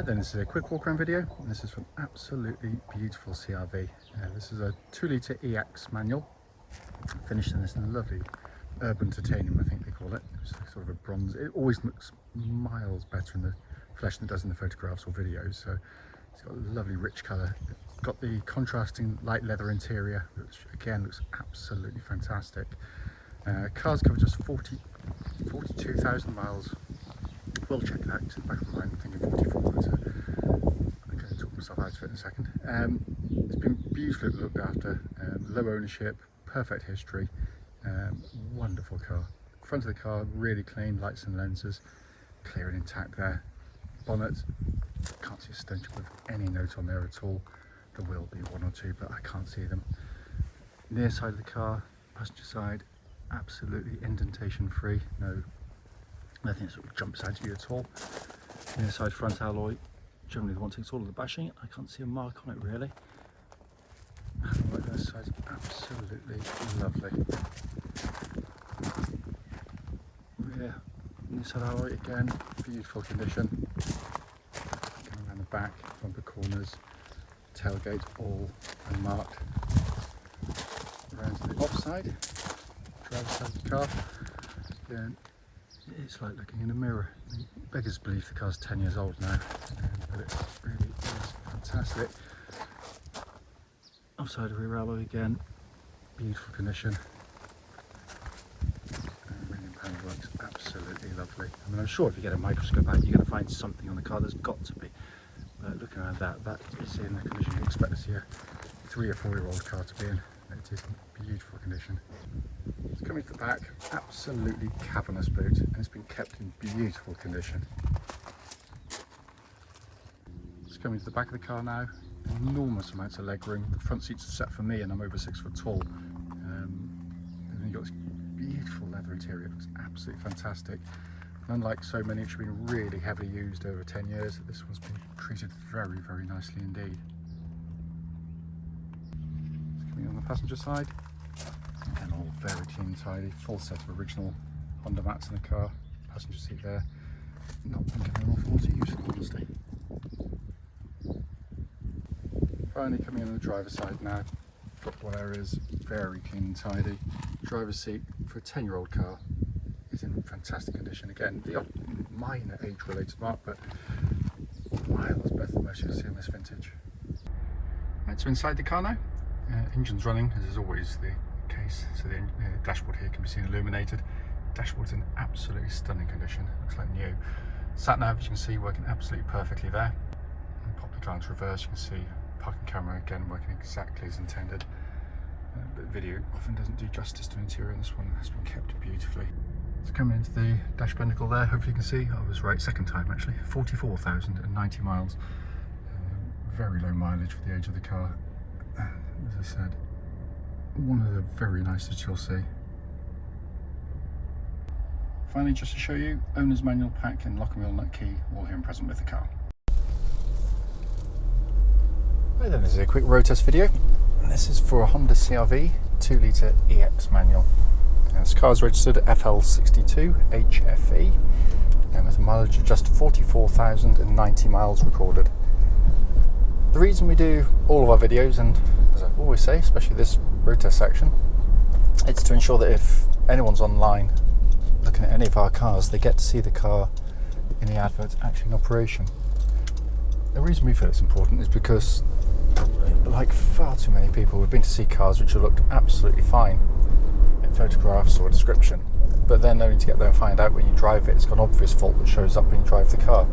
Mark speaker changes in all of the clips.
Speaker 1: then, this is a quick walk around video. This is from absolutely beautiful CRV. This is a 2-litre EX manual, finished in this lovely urban titanium, I think they call it. It's sort of a bronze. It always looks miles better in the flesh than it does in the photographs or videos. So it's got a lovely rich colour. It's got the contrasting light leather interior, which again looks absolutely fantastic. Car's covered just 42,000 miles. We'll check that. It's in the back of my mind. I'm thinking 44, but I'm going to talk myself out of it in a second. It's been beautifully looked after. Low ownership, perfect history. Wonderful car. Front of the car really clean, lights and lenses clear and intact there. Bonnet, can't see a stench with any note on there at all. There will be one or two, but I can't see them. Near side of the car, passenger side, absolutely indentation free. Nothing that sort of jumps out at you at all. Near side front alloy, generally the one takes all of the bashing. I can't see a mark on it really. And right there side, absolutely lovely. Yeah, near side alloy again, beautiful condition. Going around the back, bumper corners, tailgate all unmarked. Around to the offside, driver's side of the car. Again, it's like looking in a mirror. Beggars believe the car's 10 years old now, but it really is fantastic. Offside rear alloy again, beautiful condition. £1 million works absolutely lovely. I mean, I'm sure if you get a microscope out, you're going to find something on the car. There's got to be. But looking at that is in the condition you expect to see a 3 or 4 year old car to be in. It is in beautiful condition. It's coming to the back, absolutely cavernous boot, and it's been kept in beautiful condition. It's coming to the back of the car now, enormous amounts of leg room. The front seats are set for me and I'm over 6 foot tall. And then you've got this beautiful leather interior, it looks absolutely fantastic. And unlike so many which have been really heavily used over 10 years, this one's been treated very, very nicely indeed. On the passenger side, and all very clean and tidy, full set of original Honda mats in the car, passenger seat there, not thinking an awful lot of use in honesty. Finally coming in on the driver's side now, footwell areas, very clean and tidy. Driver's seat for a 10-year-old car is in fantastic condition. Again, the minor age related mark, but miles better than most you'll see in this vintage. Right, so inside the car now. Engine's running, as is always the case, so the dashboard here can be seen illuminated. Dashboard's in absolutely stunning condition, looks like new. Sat nav, as you can see, working absolutely perfectly there. And pop the car into reverse, you can see parking camera again working exactly as intended. But video often doesn't do justice to the interior, and this one has been kept beautifully. So coming into the dash binnacle there, hopefully you can see, I was right second time actually, 44,090 miles. Very low mileage for the age of the car. As I said, one of the very nicest you'll see. Finally, just to show you, owner's manual pack and lock and wheel nut key all here and present with the car. Right then, this is a quick road test video. And this is for a Honda CR-V 2-litre EX manual. And this car is registered FL62HFE and has a mileage of just 44,090 miles recorded. The reason we do all of our videos, and as I always say, especially this road test section, it's to ensure that if anyone's online looking at any of our cars, they get to see the car in the advert actually in operation. The reason we feel it's important is because, like far too many people, we've been to see cars which have looked absolutely fine in photographs or description, but then only to get there and find out when you drive it, it's got an obvious fault that shows up when you drive the car.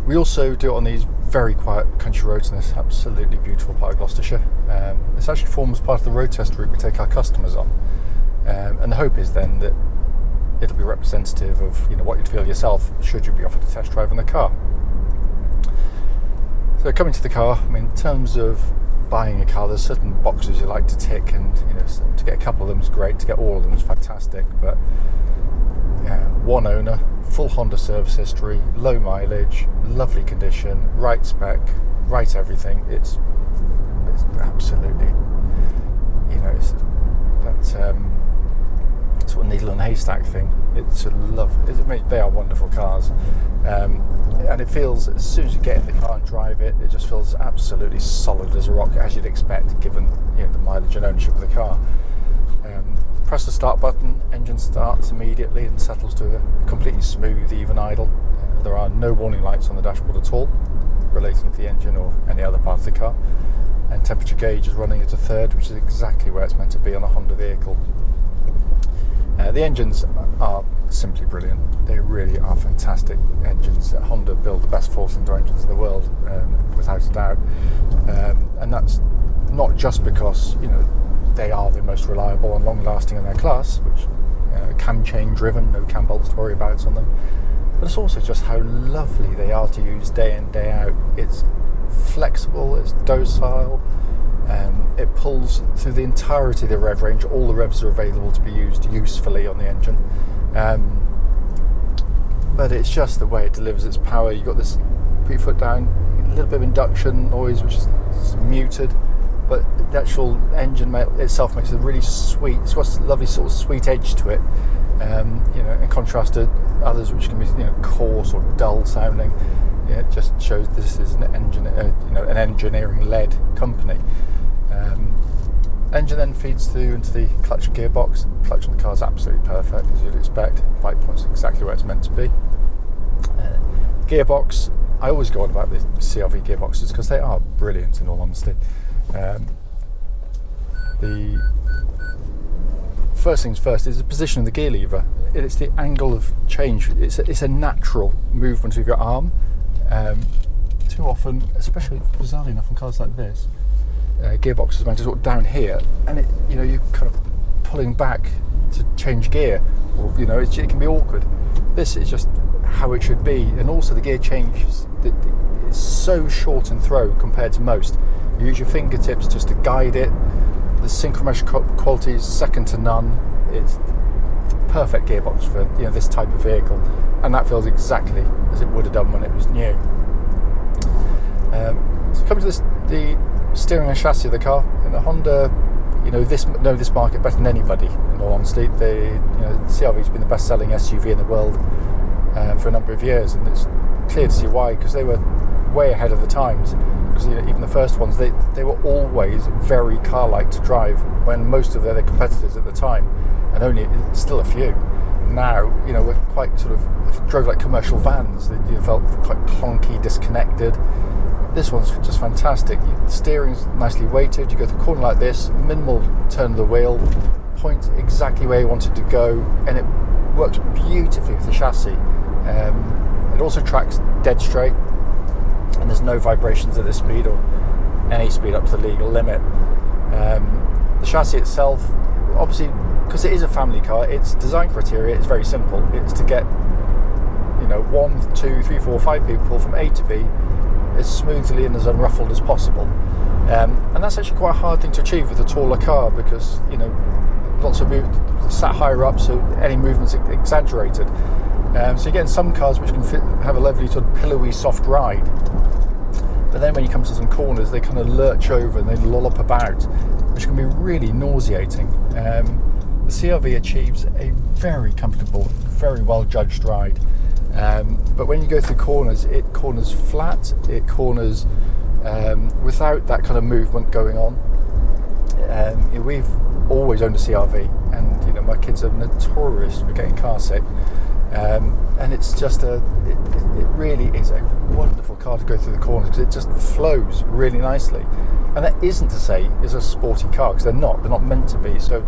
Speaker 1: We also do it on these very quiet country roads in this absolutely beautiful part of Gloucestershire. This actually forms part of the road test route we take our customers on, and the hope is then that it'll be representative of what you'd feel yourself should you be offered a test drive in the car. So coming to the car, I mean, in terms of buying a car, there's certain boxes you like to tick, and to get a couple of them is great, to get all of them is fantastic, but yeah, one owner, full Honda service history, low mileage, lovely condition, right spec, right everything. It's absolutely, it's sort of needle in a haystack thing. It's a love. They are wonderful cars, and it feels, as soon as you get in the car and drive it, it just feels absolutely solid as a rock, as you'd expect, given the mileage and ownership of the car. Press the start button, engine starts immediately and settles to a completely smooth, even idle. There are no warning lights on the dashboard at all relating to the engine or any other part of the car. And temperature gauge is running at a third, which is exactly where it's meant to be on a Honda vehicle. The engines are simply brilliant. They really are fantastic engines. Honda build the best four-cylinder engines in the world, without a doubt. And that's not just because they are the most reliable and long-lasting in their class, which cam chain driven, no cam bolts to worry about on them. But it's also just how lovely they are to use day in, day out. It's flexible, it's docile, it pulls through the entirety of the rev range. All the revs are available to be used usefully on the engine, but it's just the way it delivers its power. You've got this, put your foot down, a little bit of induction noise which is muted, but the actual engine itself makes it really sweet. It's got a lovely sort of sweet edge to it, in contrast to others which can be coarse or dull sounding. It just shows this is an engineering-led company. Engine then feeds through into the clutch and gearbox. Clutch on the car is absolutely perfect, as you'd expect. Bike point's exactly where it's meant to be. Gearbox, I always go on about the CR-V gearboxes because they are brilliant, in all honesty. The first things first is the position of the gear lever. It's the angle of change. It's a natural movement of your arm. Too often, especially bizarrely enough in cars like this, gearbox is meant to sort of down here, and you're kind of pulling back to change gear, or it can be awkward. This is just how it should be, and also the gear change is so short and throw compared to most. You use your fingertips just to guide it. The synchromesh quality is second to none. It's the perfect gearbox for this type of vehicle, and that feels exactly as it would have done when it was new. So coming to the steering and chassis of the car, and the Honda, know this market better than anybody. In all honesty, the CR-V's been the best-selling SUV in the world for a number of years, and it's clear to see why, because they were way ahead of the times. Because even the first ones, they were always very car-like to drive, when most of their competitors at the time, and only still a few, now we're quite sort of drove like commercial vans. They felt quite clunky, disconnected. This one's just fantastic. The steering's nicely weighted. You go through a corner like this, minimal turn of the wheel, point exactly where you want it to go, and it works beautifully with the chassis. It also tracks dead straight, and there's no vibrations at this speed or any speed up to the legal limit. The chassis itself, obviously, because it is a family car, its design criteria is very simple. It's to get 1, 2, 3, 4, 5 people from A to B as smoothly and as unruffled as possible, and that's actually quite a hard thing to achieve with a taller car, because lots of sat higher up, so any movement's exaggerated. So you get in some cars which can have a lovely sort of pillowy, soft ride, but then when you come to some corners, they kind of lurch over and they lollop about, which can be really nauseating. The CR-V achieves a very comfortable, very well judged ride. But when you go through corners, it corners flat, it corners without that kind of movement going on. We've always owned a CR-V, and my kids are notorious for getting car sick, and it's just it really is a wonderful car to go through the corners, because it just flows really nicely. And that isn't to say it's a sporty car, because they're not meant to be. So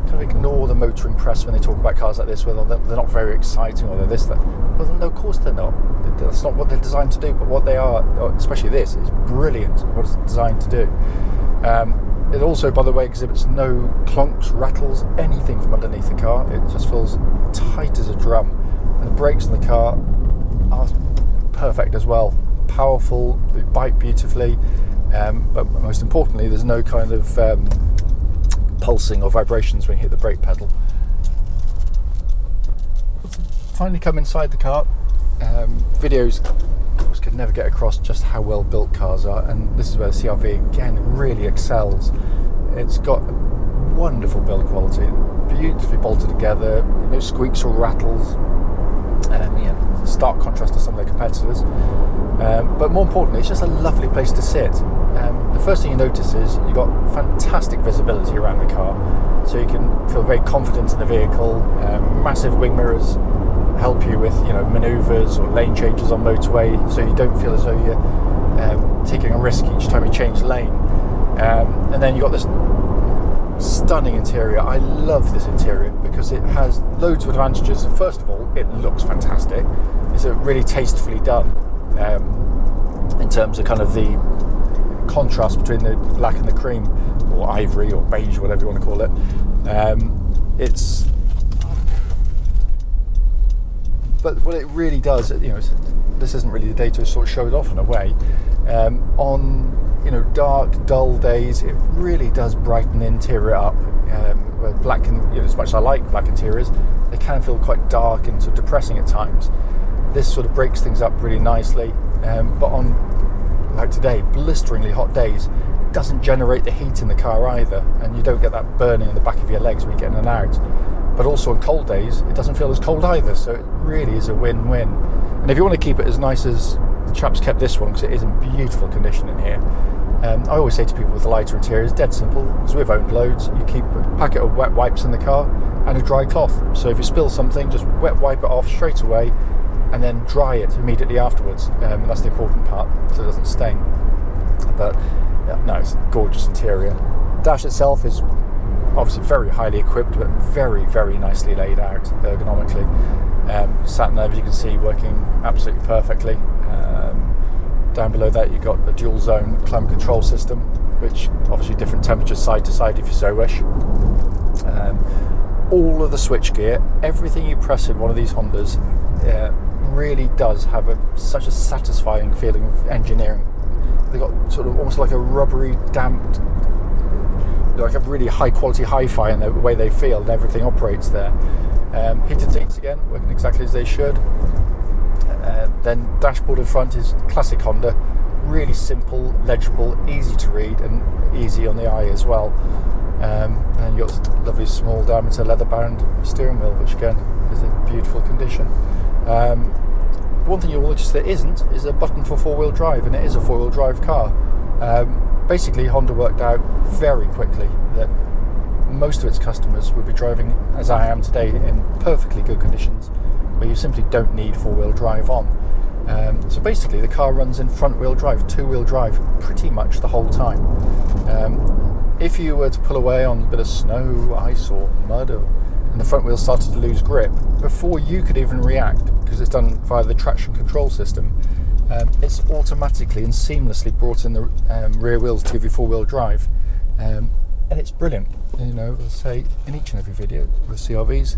Speaker 1: kind of ignore the motoring press when they talk about cars like this, whether they're not very exciting or they're this, that. Well, no, of course they're not. That's not what they're designed to do. But what they are, especially this, is brilliant. What it's designed to do. It also, by the way, exhibits no clunks, rattles, anything from underneath the car. It just feels tight as a drum. And the brakes in the car are perfect as well. Powerful, they bite beautifully. But most importantly, there's no kind of pulsing or vibrations when you hit the brake pedal. Finally come inside the car. Videos, of course, could never get across just how well built cars are, and this is where the CR-V again really excels. It's got wonderful build quality. beautifully bolted together, no squeaks or rattles. Stark contrast to some of their competitors. But more importantly, it's just a lovely place to sit. The first thing you notice is you've got fantastic visibility around the car, so you can feel very confident in the vehicle. Massive wing mirrors help you with manoeuvres or lane changes on motorway, so you don't feel as though you're taking a risk each time you change lane. And then you've got this stunning interior. I love this interior because it has loads of advantages. First of all, it looks fantastic. It's really tastefully done in terms of kind of the contrast between the black and the cream, or ivory or beige, whatever you want to call it. But what it really does, this isn't really the day to sort of show it off in a way. On dark, dull days, it really does brighten the interior up. Where black as much as I like black interiors, they can feel quite dark and sort of depressing at times. This sort of breaks things up really nicely. But on, like today, blisteringly hot days, it doesn't generate the heat in the car either, and you don't get that burning in the back of your legs when you get in and out. But also on cold days, it doesn't feel as cold either, so it really is a win-win. And if you want to keep it as nice as the chaps kept this one, because it is in beautiful condition in here, I always say to people with the lighter interior, it's dead simple, because we've owned loads. You keep a packet of wet wipes in the car and a dry cloth, so if you spill something, just wet wipe it off straight away and then dry it immediately afterwards. That's the important part, so it doesn't stain. But no, it's a gorgeous interior. Dash itself is obviously very highly equipped, but very, very nicely laid out ergonomically. Sat nav, as you can see, working absolutely perfectly. Down below that you've got a dual zone climate control system, which obviously different temperatures side to side if you so wish. All of the switch gear, everything you press in one of these Hondas really does have such a satisfying feeling of engineering. They've got sort of almost like a rubbery, damped, like a really high quality hi-fi in the way they feel, and everything operates there. Heated seats again, working exactly as they should. Then dashboard in front is classic Honda, really simple, legible, easy to read and easy on the eye as well. And you've got a lovely small diameter leather bound steering wheel, which again is in beautiful condition. One thing you'll notice there isn't is a button for four-wheel drive, and it is a four-wheel drive car. Basically, Honda worked out very quickly that most of its customers would be driving, as I am today, in perfectly good conditions, where you simply don't need four-wheel drive on. So basically, the car runs in front-wheel drive, two-wheel drive, pretty much the whole time. If you were to pull away on a bit of snow, ice or mud, and the front wheel started to lose grip, before you could even react, because it's done via the traction control system, it's automatically and seamlessly brought in the rear wheels to give you four-wheel drive. And it's brilliant. As I say in each and every video with CRVs,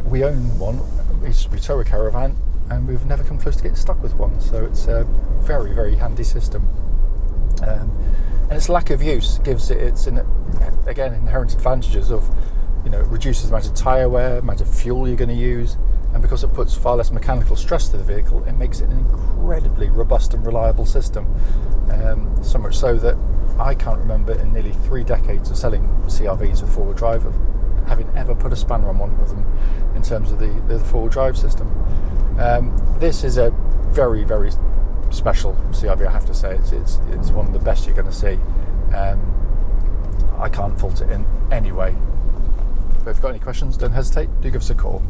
Speaker 1: we own one, we tow a caravan, and we've never come close to getting stuck with one, so it's a very, very handy system. And its lack of use gives it its inherent advantages of it reduces the amount of tyre wear, amount of fuel you're going to use, and because it puts far less mechanical stress to the vehicle, it makes it an incredibly robust and reliable system. So much so that I can't remember in nearly 3 decades of selling CRVs with four-wheel drive of having ever put a spanner on one of them in terms of the four-wheel drive system. This is a very, very special CRV, I have to say. It's one of the best you're going to see. I can't fault it in any way. But if you've got any questions, don't hesitate, do give us a call.